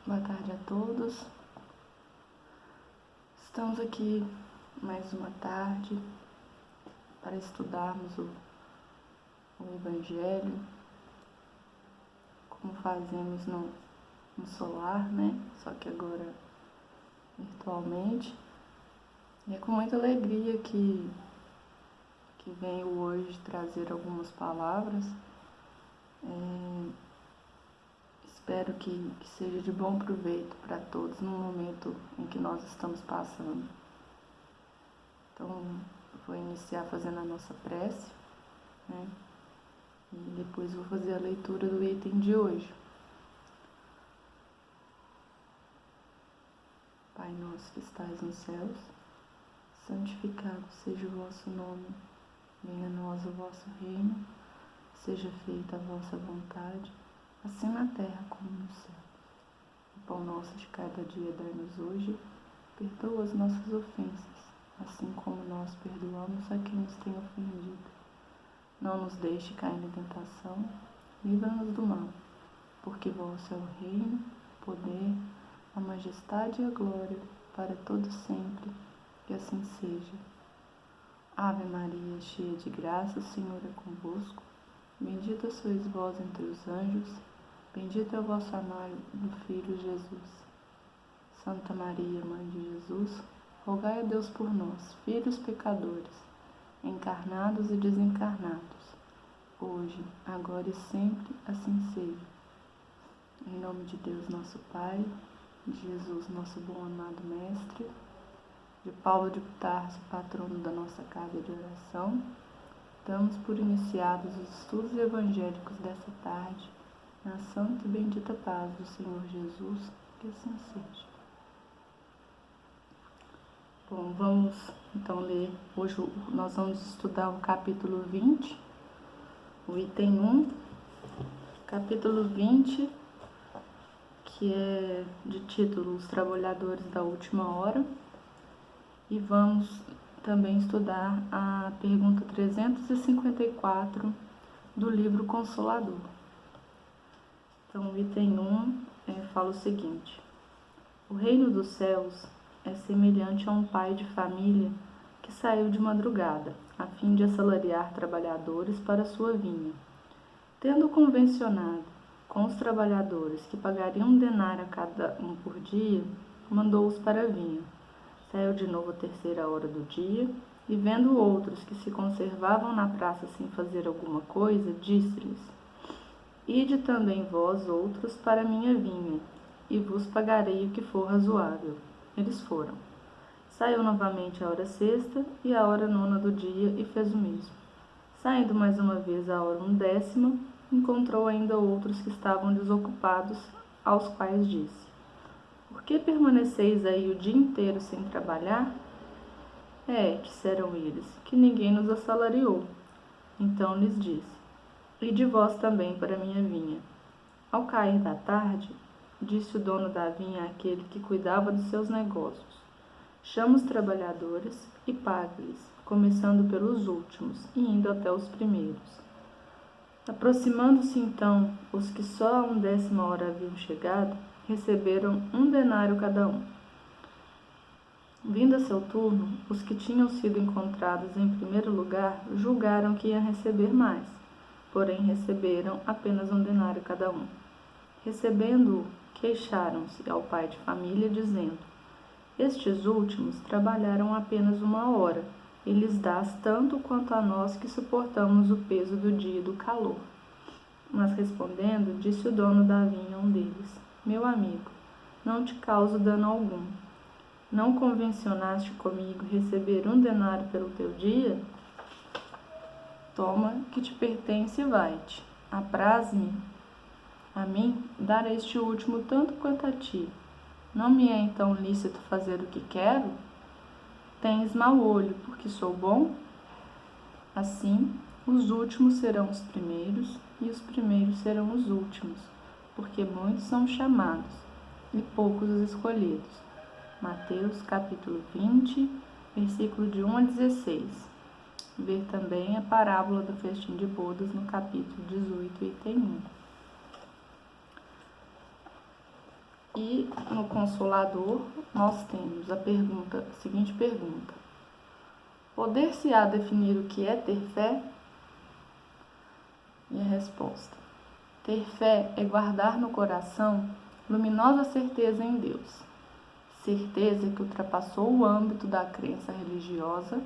Boa tarde a todos. Estamos aqui mais uma tarde para estudarmos o Evangelho, como fazemos no solar, né? Só que agora virtualmente. E é com muita alegria que venho hoje trazer algumas palavras. Espero que seja de bom proveito para todos no momento em que nós estamos passando. Então, eu vou iniciar fazendo a nossa prece, né? E depois vou fazer a leitura do item de hoje. Pai nosso que estais nos céus, santificado seja o vosso nome. Venha a nós o vosso reino, seja feita a vossa vontade, assim na terra como no céu. O pão nosso de cada dia dai-nos hoje, perdoa as nossas ofensas, assim como nós perdoamos a quem nos tem ofendido. Não nos deixe cair na tentação, livra-nos do mal, porque vosso é o reino, o poder, a majestade e a glória, para todo sempre, que assim seja. Ave Maria, cheia de graça, o Senhor é convosco. Bendita sois vós entre os anjos, bendito é o vosso amado Filho Jesus. Santa Maria, Mãe de Jesus, rogai a Deus por nós, filhos pecadores, encarnados e desencarnados, hoje, agora e sempre, assim seja. Em nome de Deus, nosso Pai, de Jesus, nosso bom amado Mestre, de Paulo de Tarso, patrono da nossa casa de oração, damos por iniciados os estudos evangélicos dessa tarde, na santa e bendita paz do Senhor Jesus, que assim seja. Bom, vamos então ler. Hoje nós vamos estudar o capítulo 20, o item 1, capítulo 20, que é de título Os Trabalhadores da Última Hora, e vamos também estudar a pergunta 354 do livro Consolador. Então, o item 1 fala o seguinte: o reino dos céus é semelhante a um pai de família que saiu de madrugada, a fim de assalariar trabalhadores para sua vinha. Tendo convencionado com os trabalhadores que pagariam 1 denário a cada um por dia, mandou-os para a vinha. Saiu de novo à 3ª hora do dia, e vendo outros que se conservavam na praça sem fazer alguma coisa, disse-lhes: ide também vós outros para a minha vinha, e vos pagarei o que for razoável. Eles foram. Saiu novamente à hora 6ª e à hora 9ª do dia, e fez o mesmo. Saindo mais uma vez à hora 1ª, encontrou ainda outros que estavam desocupados, aos quais disse: por que permaneceis aí o dia inteiro sem trabalhar? Disseram eles, que ninguém nos assalariou. Então lhes disse: ide vós também para a minha vinha. Ao cair da tarde, disse o dono da vinha àquele que cuidava dos seus negócios: chama os trabalhadores e pague-lhes, começando pelos últimos e indo até os primeiros. Aproximando-se então os que só à 1ª hora haviam chegado, receberam 1 denário cada um. Vindo a seu turno, os que tinham sido encontrados em primeiro lugar julgaram que iam receber mais, porém receberam apenas 1 denário cada um. Recebendo-o, queixaram-se ao pai de família, dizendo: estes últimos trabalharam apenas 1 hora, e lhes dás tanto quanto a nós que suportamos o peso do dia e do calor. Mas respondendo, disse o dono da vinha a um deles: meu amigo, não te causo dano algum. Não convencionaste comigo receber 1 denário pelo teu dia? Toma, que te pertence e vai-te. Apraz-me a mim dar a este último tanto quanto a ti. Não me é então lícito fazer o que quero? Tens mau olho, porque sou bom? Assim, os últimos serão os primeiros, e os primeiros serão os últimos, porque muitos são chamados, e poucos os escolhidos. Mateus capítulo 20, versículo de 1 a 16. Ver também a parábola do festim de bodas no capítulo 18, item 1. E no Consolador nós temos a seguinte pergunta: poder-se-á definir o que é ter fé? E a resposta: ter fé é guardar no coração luminosa certeza em Deus, certeza que ultrapassou o âmbito da crença religiosa,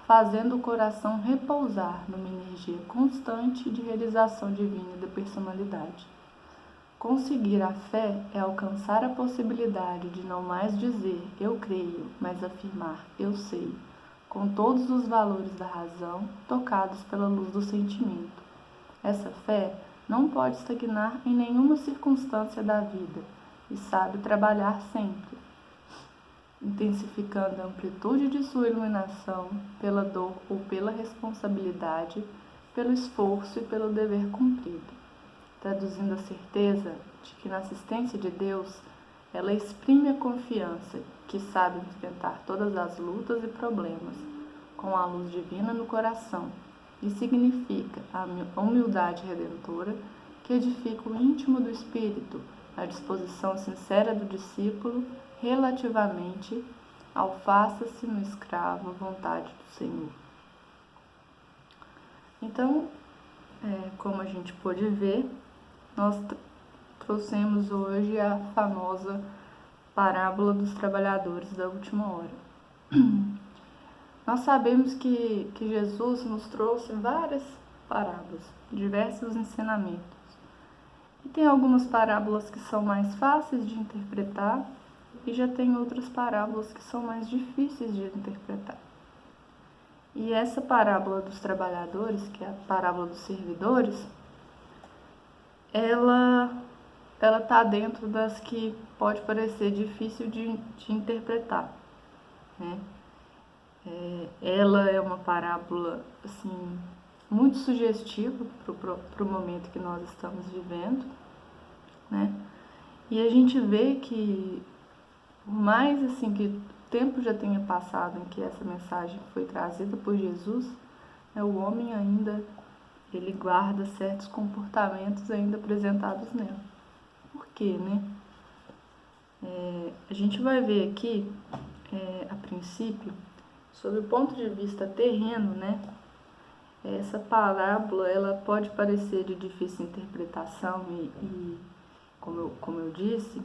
fazendo o coração repousar numa energia constante de realização divina e da personalidade. Conseguir a fé é alcançar a possibilidade de não mais dizer eu creio, mas afirmar eu sei, com todos os valores da razão tocados pela luz do sentimento. Essa fé não pode estagnar em nenhuma circunstância da vida e sabe trabalhar sempre, intensificando a amplitude de sua iluminação pela dor ou pela responsabilidade, pelo esforço e pelo dever cumprido, traduzindo a certeza de que na assistência de Deus ela exprime a confiança que sabe enfrentar todas as lutas e problemas com a luz divina no coração, e significa a humildade redentora que edifica o íntimo do espírito, a disposição sincera do discípulo relativamente ao faça-se no escravo a vontade do Senhor. Então, como a gente pôde ver, nós trouxemos hoje a famosa parábola dos trabalhadores da última hora. Nós sabemos que Jesus nos trouxe várias parábolas, diversos ensinamentos. E tem algumas parábolas que são mais fáceis de interpretar e já tem outras parábolas que são mais difíceis de interpretar. E essa parábola dos trabalhadores, que é a parábola dos servidores, ela está dentro das que pode parecer difícil de interpretar, né? Ela é uma parábola assim, muito sugestiva para o momento que nós estamos vivendo, né? E a gente vê que, por mais assim, que o tempo já tenha passado em que essa mensagem foi trazida por Jesus, o homem ainda ele guarda certos comportamentos ainda apresentados nela. Por quê, né? A gente vai ver aqui, a princípio, sob o ponto de vista terreno, né? Essa parábola ela pode parecer de difícil interpretação e como eu disse,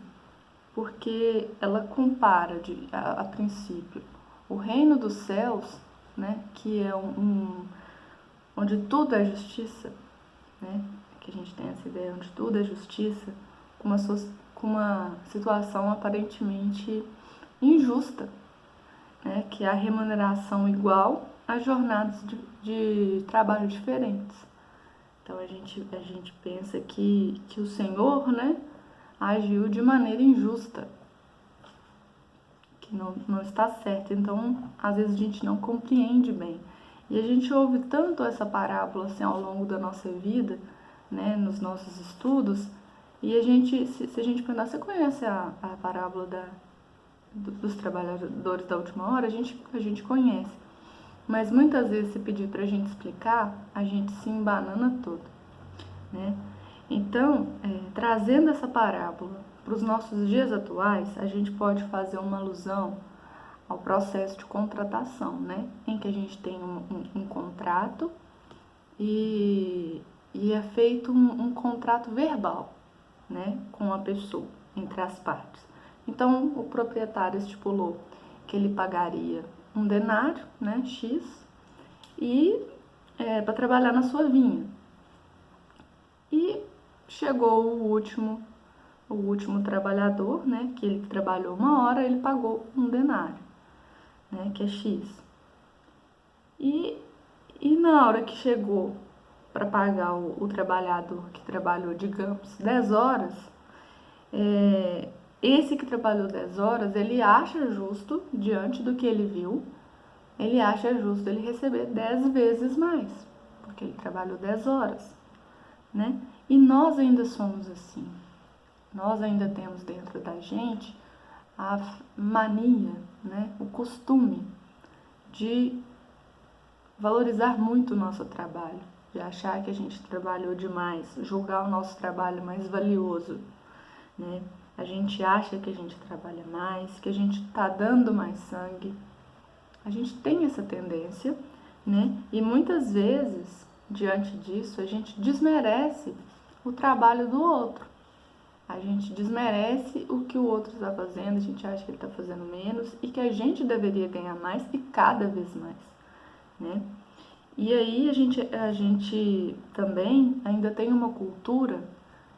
porque ela compara a princípio o reino dos céus, né? Que é onde tudo é justiça, né? Que a gente tem essa ideia onde tudo é justiça, com uma situação aparentemente injusta, né, que é a remuneração igual a jornadas de trabalho diferentes. Então a gente pensa que o Senhor, né, agiu de maneira injusta, que não está certo. Então às vezes a gente não compreende bem. E a gente ouve tanto essa parábola assim, ao longo da nossa vida, né, nos nossos estudos, e se a gente perguntar, você conhece a parábola dos trabalhadores da última hora? A gente conhece. Mas muitas vezes, se pedir para a gente explicar, a gente se embanana todo, né? Então, trazendo essa parábola para os nossos dias atuais, a gente pode fazer uma alusão ao processo de contratação, né? Em que a gente tem um contrato e é feito um contrato verbal, né? Com a pessoa, entre as partes. Então, o proprietário estipulou que ele pagaria um denário, né, X, e para trabalhar na sua vinha. E chegou o último trabalhador, né, que ele trabalhou 1 hora, ele pagou um denário, né, que é X. E na hora que chegou para pagar o trabalhador que trabalhou, digamos, 10 horas, esse que trabalhou 10 horas, ele acha justo, diante do que ele viu, ele acha justo ele receber 10 vezes mais, porque ele trabalhou 10 horas, né? E nós ainda somos assim. Nós ainda temos dentro da gente a mania, né? O costume de valorizar muito o nosso trabalho, de achar que a gente trabalhou demais, julgar o nosso trabalho mais valioso, né? a gente acha que a gente trabalha mais, que a gente está dando mais sangue. A gente tem essa tendência, né? E muitas vezes, diante disso, a gente desmerece o trabalho do outro. A gente desmerece o que o outro está fazendo, a gente acha que ele está fazendo menos e que a gente deveria ganhar mais e cada vez mais, né? E aí a gente também ainda tem uma cultura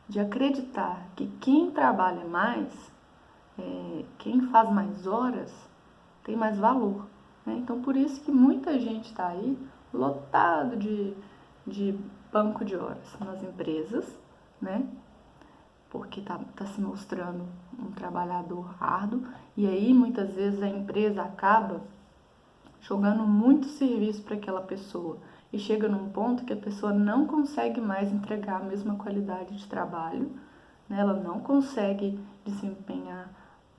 de acreditar que quem trabalha mais, quem faz mais horas, tem mais valor, né? Então por isso que muita gente está aí lotado de banco de horas nas empresas, né? Porque tá se mostrando um trabalhador árduo, e aí muitas vezes a empresa acaba jogando muito serviço para aquela pessoa e chega num ponto que a pessoa não consegue mais entregar a mesma qualidade de trabalho, né? Ela não consegue desempenhar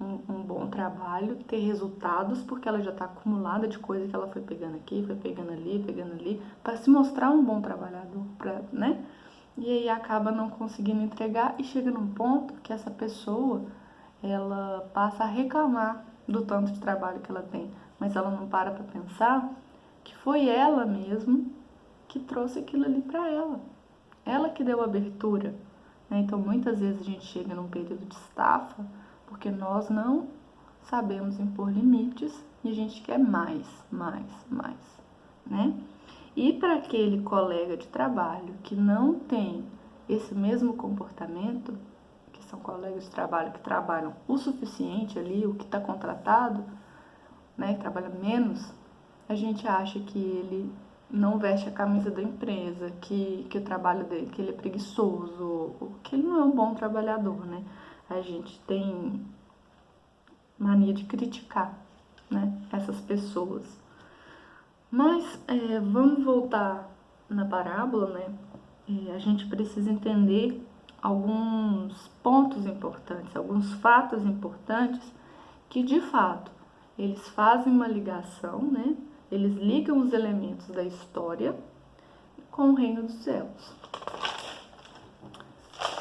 um bom trabalho, ter resultados, porque ela já está acumulada de coisa que ela foi pegando aqui, foi pegando ali, para se mostrar um bom trabalhador, né? E aí acaba não conseguindo entregar e chega num ponto que essa pessoa, ela passa a reclamar do tanto de trabalho que ela tem, mas ela não para pensar que foi ela mesmo que trouxe aquilo ali para ela que deu abertura, né? Então muitas vezes a gente chega num período de estafa porque nós não sabemos impor limites e a gente quer mais, né? E para aquele colega de trabalho que não tem esse mesmo comportamento, que são colegas de trabalho que trabalham o suficiente ali, o que está contratado, né, que trabalha menos, a gente acha que ele não veste a camisa da empresa, que o trabalho dele, que ele é preguiçoso, que ele não é um bom trabalhador, né? A gente tem mania de criticar, né, essas pessoas. Mas vamos voltar na parábola, né? A gente precisa entender alguns pontos importantes, alguns fatos importantes que, de fato, eles fazem uma ligação, né? Eles ligam os elementos da história com o reino dos céus.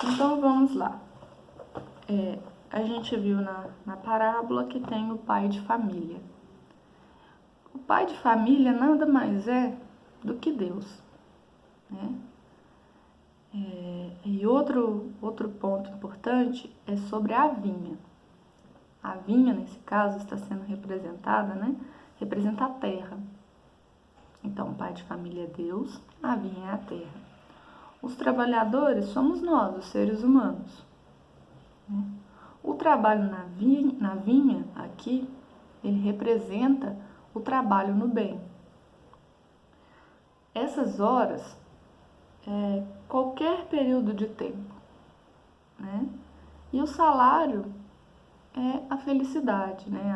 Então, vamos lá. A gente viu na parábola que tem o pai de família. O pai de família nada mais é do que Deus, né? E outro ponto importante é sobre a vinha. A vinha, nesse caso, está sendo representada, né? Representa a terra. Então, o pai de família é Deus, a vinha é a terra. Os trabalhadores somos nós, os seres humanos, né? O trabalho na vinha, aqui, ele representa o trabalho no bem. Essas horas qualquer período de tempo, né? E o salário é a felicidade, né?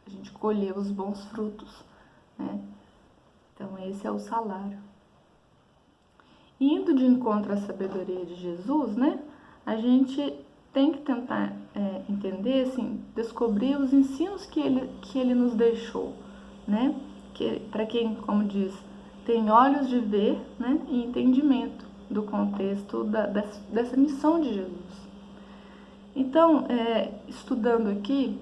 A gente colher os bons frutos, né? Então esse é o salário. Indo de encontro à sabedoria de Jesus, né? A gente tem que tentar entender, assim, descobrir os ensinos que ele nos deixou, né? Que para quem, como diz, tem olhos de ver, né, e entendimento do contexto dessa missão de Jesus. Então, estudando aqui,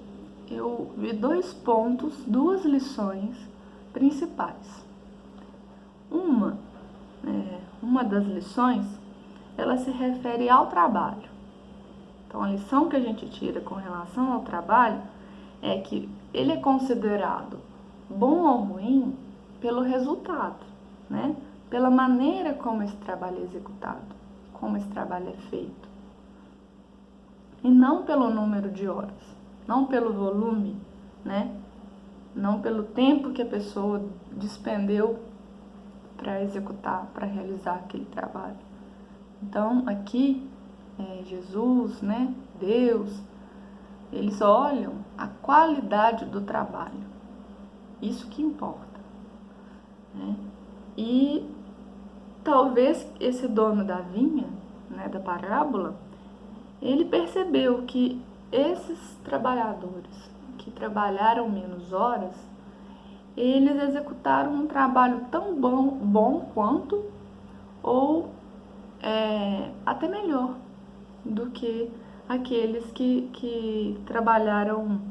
eu vi 2 pontos, 2 lições principais. Uma das lições, ela se refere ao trabalho. Então, a lição que a gente tira com relação ao trabalho é que ele é considerado bom ou ruim pelo resultado, né? Pela maneira como esse trabalho é executado, como esse trabalho é feito. E não pelo número de horas, não pelo volume, né? Não pelo tempo que a pessoa despendeu para executar, para realizar aquele trabalho. Então, aqui, Jesus, né? Deus, eles olham a qualidade do trabalho. Isso que importa, né? E talvez esse dono da vinha, né, da parábola, ele percebeu que esses trabalhadores que trabalharam menos horas, eles executaram um trabalho tão bom quanto, ou até melhor do que aqueles que trabalharam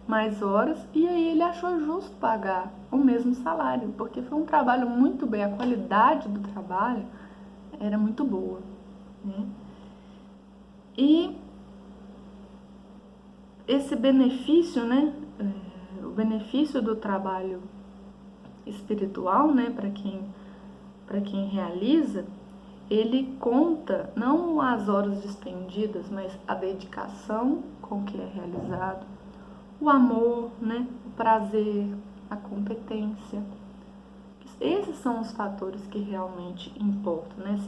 mais horas, e aí ele achou justo pagar o mesmo salário, porque foi um trabalho muito bem, a qualidade do trabalho era muito boa, né? E esse benefício, né, o benefício do trabalho espiritual, né, para quem realiza, ele conta não as horas despendidas, mas a dedicação com que é realizado, o amor, né, o prazer, a competência. Esses são os fatores que realmente importam, né?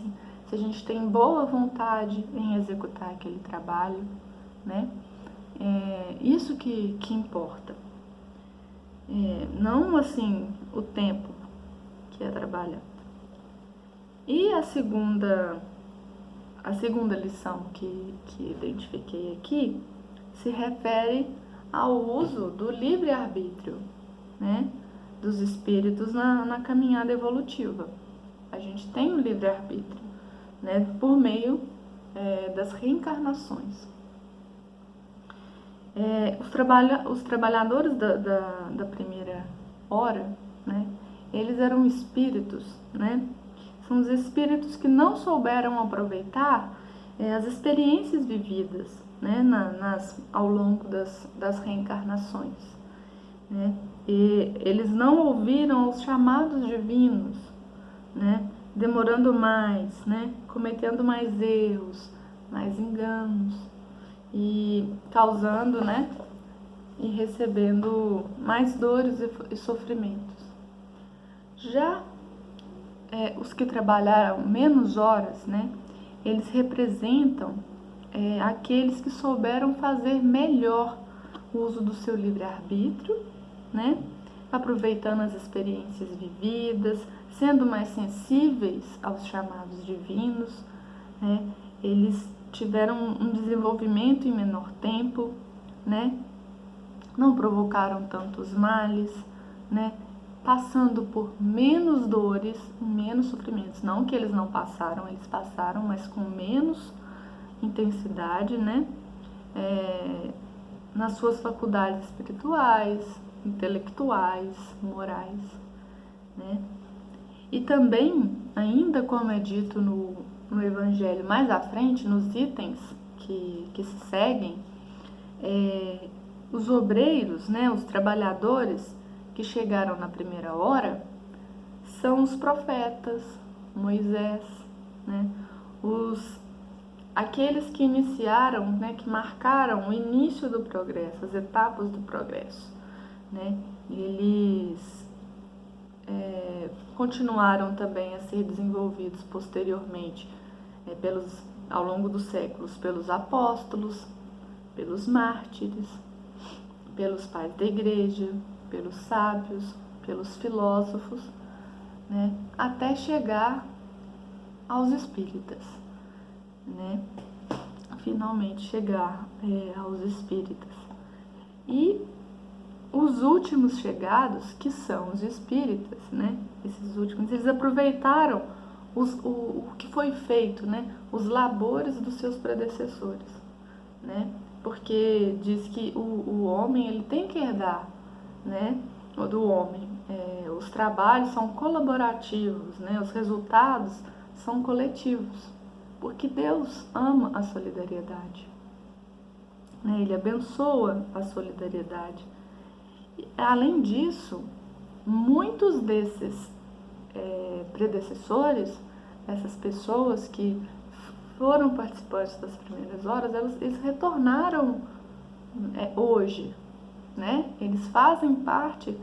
Se a gente tem boa vontade em executar aquele trabalho, né? É isso que importa. Não assim o tempo que é trabalhado. E a segunda lição que identifiquei aqui se refere ao uso do livre-arbítrio, né, dos espíritos na caminhada evolutiva. A gente tem o livre-arbítrio, né, por meio das reencarnações. Os trabalhadores da primeira hora, né, eles eram espíritos, né? São os espíritos que não souberam aproveitar as experiências vividas, né, ao longo das reencarnações, né? E eles não ouviram os chamados divinos, né, demorando mais, né, cometendo mais erros, mais enganos e causando, né, e recebendo mais dores e sofrimentos. Já os que trabalharam menos horas, né, eles representam aqueles que souberam fazer melhor o uso do seu livre-arbítrio, né, aproveitando as experiências vividas, sendo mais sensíveis aos chamados divinos, né, eles tiveram um desenvolvimento em menor tempo, né, não provocaram tantos males, né, passando por menos dores, menos sofrimentos. Não que eles não passaram, eles passaram, mas com menos intensidade, né? Nas suas faculdades espirituais, intelectuais, morais, né? E também, ainda como é dito no Evangelho mais à frente, nos itens que se seguem, os obreiros, né, os trabalhadores que chegaram na primeira hora são os profetas, Moisés, né, aqueles que iniciaram, né, que marcaram o início do progresso, as etapas do progresso, né, eles continuaram também a ser desenvolvidos posteriormente ao longo dos séculos pelos apóstolos, pelos mártires, pelos pais da igreja, pelos sábios, pelos filósofos, né, até chegar aos espíritas, né, finalmente chegar aos espíritas. E os últimos chegados, que são os espíritas, né, esses últimos, eles aproveitaram o que foi feito, né, os labores dos seus predecessores, né, porque diz que o homem ele tem que herdar, né, do homem. Os trabalhos são colaborativos, né, os resultados são coletivos, porque Deus ama a solidariedade, né, Ele abençoa a solidariedade. Além disso, muitos desses predecessores, essas pessoas que foram participantes das primeiras horas, eles retornaram hoje, né? Eles fazem parte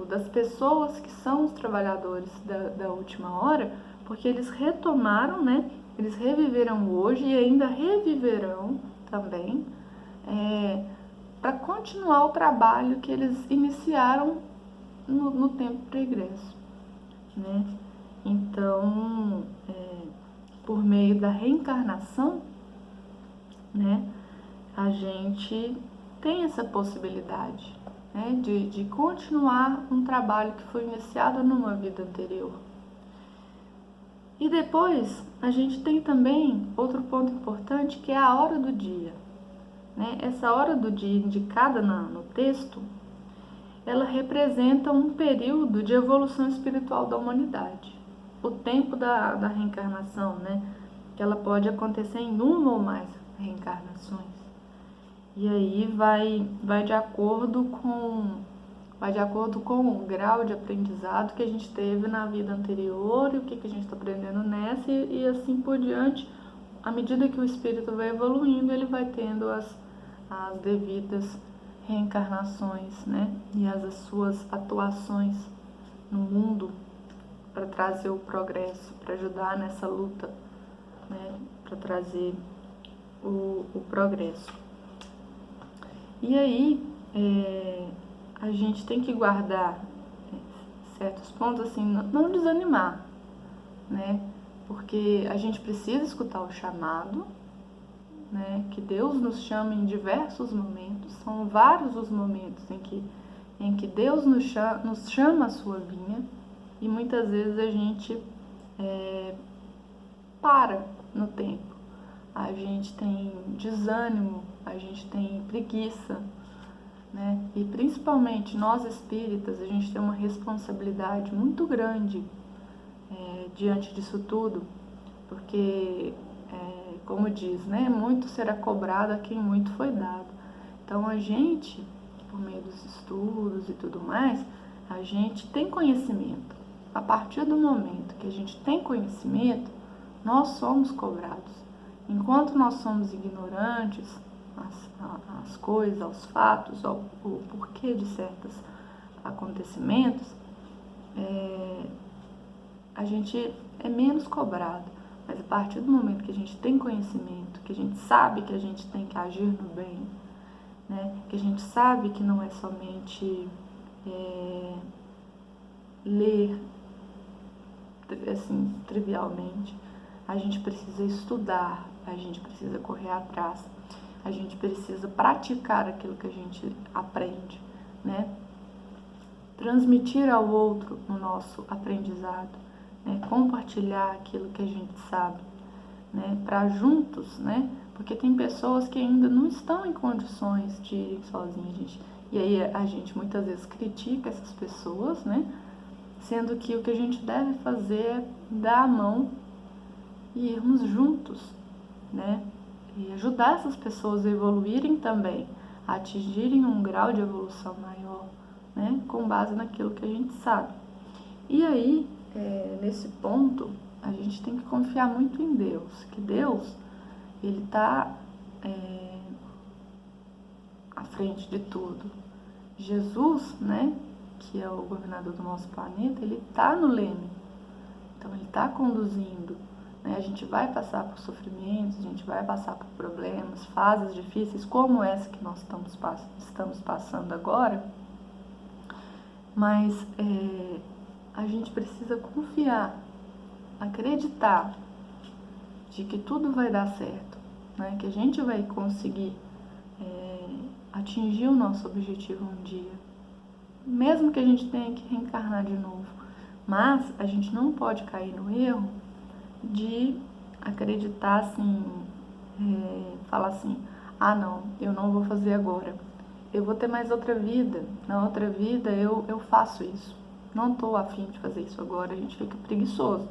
das pessoas que são os trabalhadores da última hora, porque eles retomaram, né? Eles reviveram hoje e ainda reviverão também para continuar o trabalho que eles iniciaram no tempo pregresso, né? Então, por meio da reencarnação, né, a gente tem essa possibilidade, né, de continuar um trabalho que foi iniciado numa vida anterior. E depois a gente tem também outro ponto importante, que é a hora do dia, né? Essa hora do dia indicada no texto, ela representa um período de evolução espiritual da humanidade. O tempo da reencarnação, né? Que ela pode acontecer em uma ou mais reencarnações. E aí vai de acordo com o grau de aprendizado que a gente teve na vida anterior e o que a gente está aprendendo nessa e assim por diante. À medida que o espírito vai evoluindo, ele vai tendo as devidas reencarnações, né? E as suas atuações no mundo para trazer o progresso, para ajudar nessa luta, né? Para trazer o progresso. E aí, a gente tem que guardar certos pontos, assim, não desanimar, né? Porque a gente precisa escutar o chamado, né? Que Deus nos chama em diversos momentos, são vários os momentos em que Deus nos chama a sua vinha, e muitas vezes a gente para no tempo. A gente tem desânimo, a gente tem preguiça, né? E principalmente nós espíritas, a gente tem uma responsabilidade muito grande diante disso tudo, porque, como diz, né? Muito será cobrado a quem muito foi dado. Então a gente, por meio dos estudos e tudo mais, a gente tem conhecimento. A partir do momento que a gente tem conhecimento, nós somos cobrados. Enquanto nós somos ignorantes às coisas, aos fatos, ao porquê de certos acontecimentos, a gente é menos cobrado. Mas a partir do momento que a gente tem conhecimento, que a gente sabe que a gente tem que agir no bem, né? Que a gente sabe que não é somente ler assim, trivialmente, a gente precisa estudar, a gente precisa correr atrás, a gente precisa praticar aquilo que a gente aprende, né? Transmitir ao outro o nosso aprendizado, né? Compartilhar aquilo que a gente sabe, né? Para juntos, né? Porque tem pessoas que ainda não estão em condições de irem sozinhas, gente. E aí a gente muitas vezes critica essas pessoas, né? Sendo que o que a gente deve fazer é dar a mão e irmos juntos, né? E ajudar essas pessoas a evoluírem também, a atingirem um grau de evolução maior, né? Com base naquilo que a gente sabe. E aí, nesse ponto, a gente tem que confiar muito em Deus, que Deus, ele está à frente de tudo. Jesus, né? Que é o governador do nosso planeta, ele está no leme, então ele está conduzindo, né? A gente vai passar por sofrimentos, a gente vai passar por problemas, fases difíceis como essa que nós estamos passando agora, mas a gente precisa confiar, acreditar de que tudo vai dar certo, né? Que a gente vai conseguir atingir o nosso objetivo um dia. Mesmo que a gente tenha que reencarnar de novo. Mas a gente não pode cair no erro de acreditar assim, falar assim, ah não, eu não vou fazer agora. Eu vou ter mais outra vida. Na outra vida eu faço isso. Não estou a fim de fazer isso agora, a gente fica preguiçoso,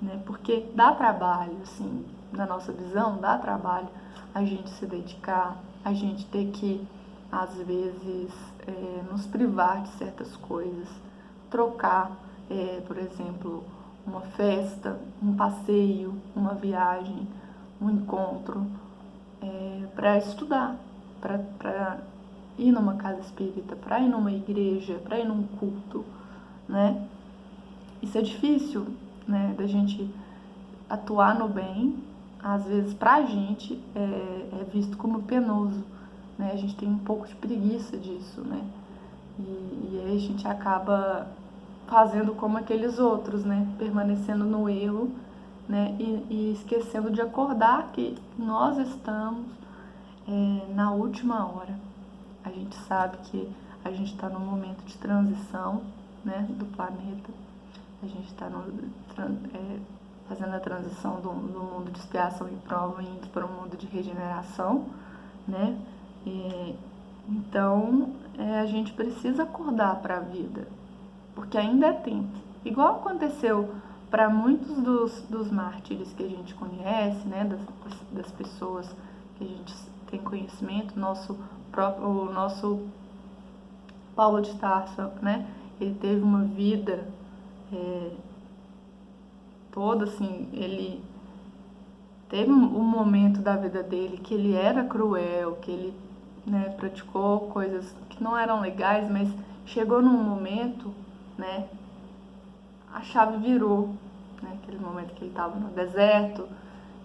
né? Porque dá trabalho, assim, na nossa visão, dá trabalho a gente se dedicar, a gente ter que, às vezes, nos privar de certas coisas, trocar, por exemplo, uma festa, um passeio, uma viagem, um encontro, para estudar, para ir numa casa espírita, para ir numa igreja, para ir num culto, né? Isso é difícil, né, da gente atuar no bem, às vezes pra gente é visto como penoso, né? A gente tem um pouco de preguiça disso, né? E aí a gente acaba fazendo como aqueles outros, né? Permanecendo no erro, né? E esquecendo de acordar que nós estamos na última hora. A gente sabe que a gente está num momento de transição, né, do planeta. A gente está fazendo a transição do mundo de expiação e prova indo para o mundo de regeneração, né? Então, a gente precisa acordar para a vida, porque ainda é tempo. Igual aconteceu para muitos dos mártires que a gente conhece, né? Das pessoas que a gente tem conhecimento, o nosso Paulo de Tarso, né? Ele teve uma vida toda assim, ele teve um momento da vida dele que ele era cruel, que ele, né, praticou coisas que não eram legais, mas chegou num momento, né, a chave virou, né, aquele momento que ele estava no deserto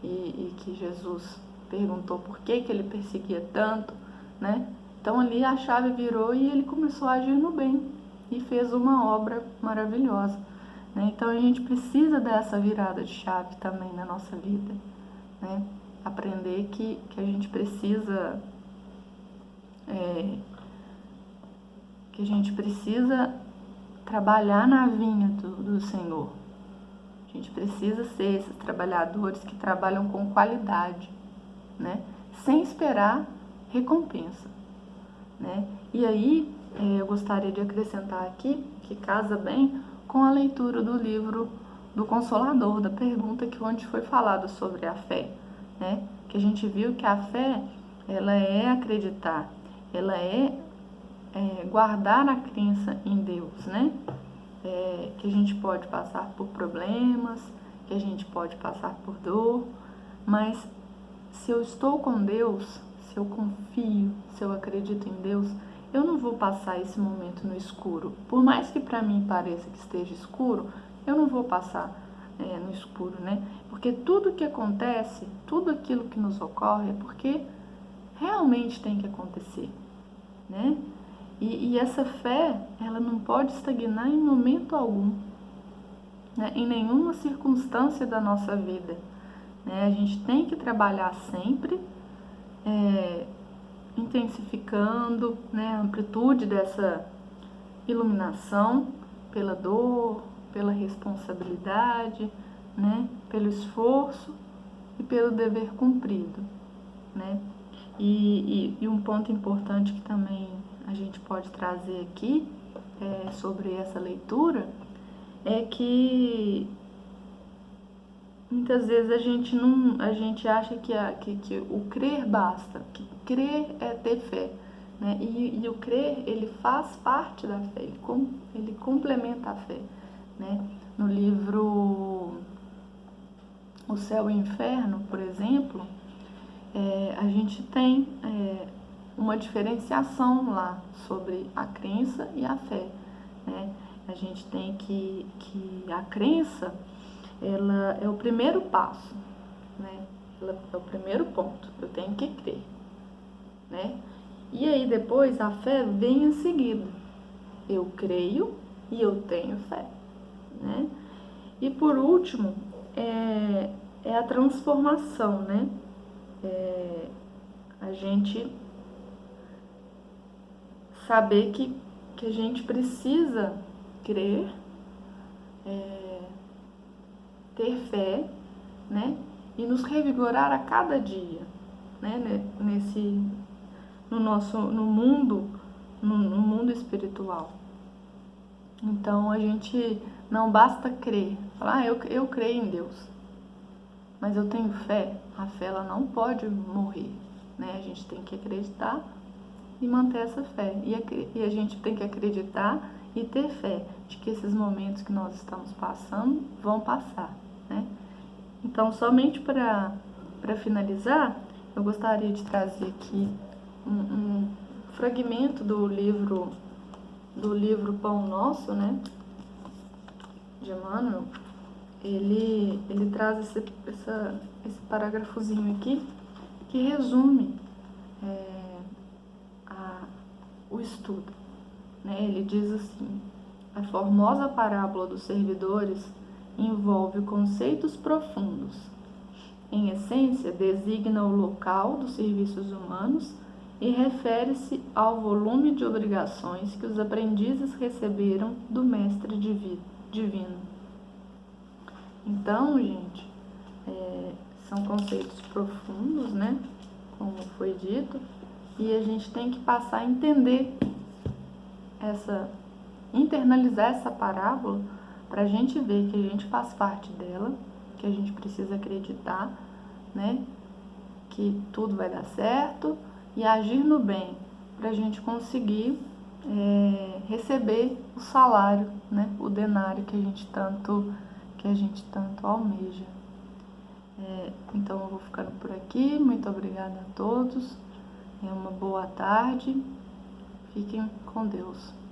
e que Jesus perguntou por que ele perseguia tanto, né? Então ali a chave virou e ele começou a agir no bem e fez uma obra maravilhosa, né? Então a gente precisa dessa virada de chave também na nossa vida, né? Aprender que a gente precisa trabalhar na vinha do Senhor. A gente precisa ser esses trabalhadores que trabalham com qualidade, né? Sem esperar recompensa, né? E aí eu gostaria de acrescentar aqui, que casa bem com a leitura do livro do Consolador, da pergunta onde foi falado sobre a fé, né? Que a gente viu que a fé, ela é acreditar, ela é guardar a crença em Deus, né? Que a gente pode passar por problemas, que a gente pode passar por dor, mas se eu estou com Deus, se eu confio, se eu acredito em Deus, eu não vou passar esse momento no escuro. Por mais que para mim pareça que esteja escuro, eu não vou passar no escuro, né? Porque tudo que acontece, tudo aquilo que nos ocorre é porque realmente tem que acontecer, né? E essa fé, ela não pode estagnar em momento algum, né? Em nenhuma circunstância da nossa vida, né? A gente tem que trabalhar sempre, intensificando, né, a amplitude dessa iluminação pela dor, pela responsabilidade, né, pelo esforço e pelo dever cumprido, né? E um ponto importante que também a gente pode trazer aqui sobre essa leitura é que muitas vezes a gente acha que o crer basta, que crer é ter fé, né? E o crer, ele faz parte da fé, ele complementa a fé, né? No livro O Céu e o Inferno, por exemplo, a gente tem uma diferenciação lá sobre a crença e a fé, né? A gente tem que a crença, ela é o primeiro passo, né? Ela é o primeiro ponto, eu tenho que crer, né? E aí depois a fé vem em seguida, eu creio e eu tenho fé, né? E por último, é a transformação, né? A gente saber que a gente precisa crer, ter fé, né? E nos revigorar a cada dia, né? No mundo espiritual. Então a gente não basta crer, falar, eu creio em Deus, mas eu tenho fé. A fé, ela não pode morrer, né? A gente tem que acreditar e manter essa fé. E a gente tem que acreditar e ter fé de que esses momentos que nós estamos passando vão passar, né? Então, somente para finalizar, eu gostaria de trazer aqui um fragmento do livro Pão Nosso, né? De Emmanuel. Ele traz esse parágrafozinho aqui que resume o estudo, né? Ele diz assim: a formosa parábola dos servidores envolve conceitos profundos. Em essência, designa o local dos serviços humanos e refere-se ao volume de obrigações que os aprendizes receberam do Mestre Divino. Então, gente, são conceitos profundos, né? Como foi dito, e a gente tem que passar a entender internalizar essa parábola para a gente ver que a gente faz parte dela, que a gente precisa acreditar, né? Que tudo vai dar certo e agir no bem para a gente conseguir receber o salário, né? O denário que a gente tanto almeja. Então eu vou ficando por aqui. Muito obrigada a todos. Uma boa tarde. Fiquem com Deus.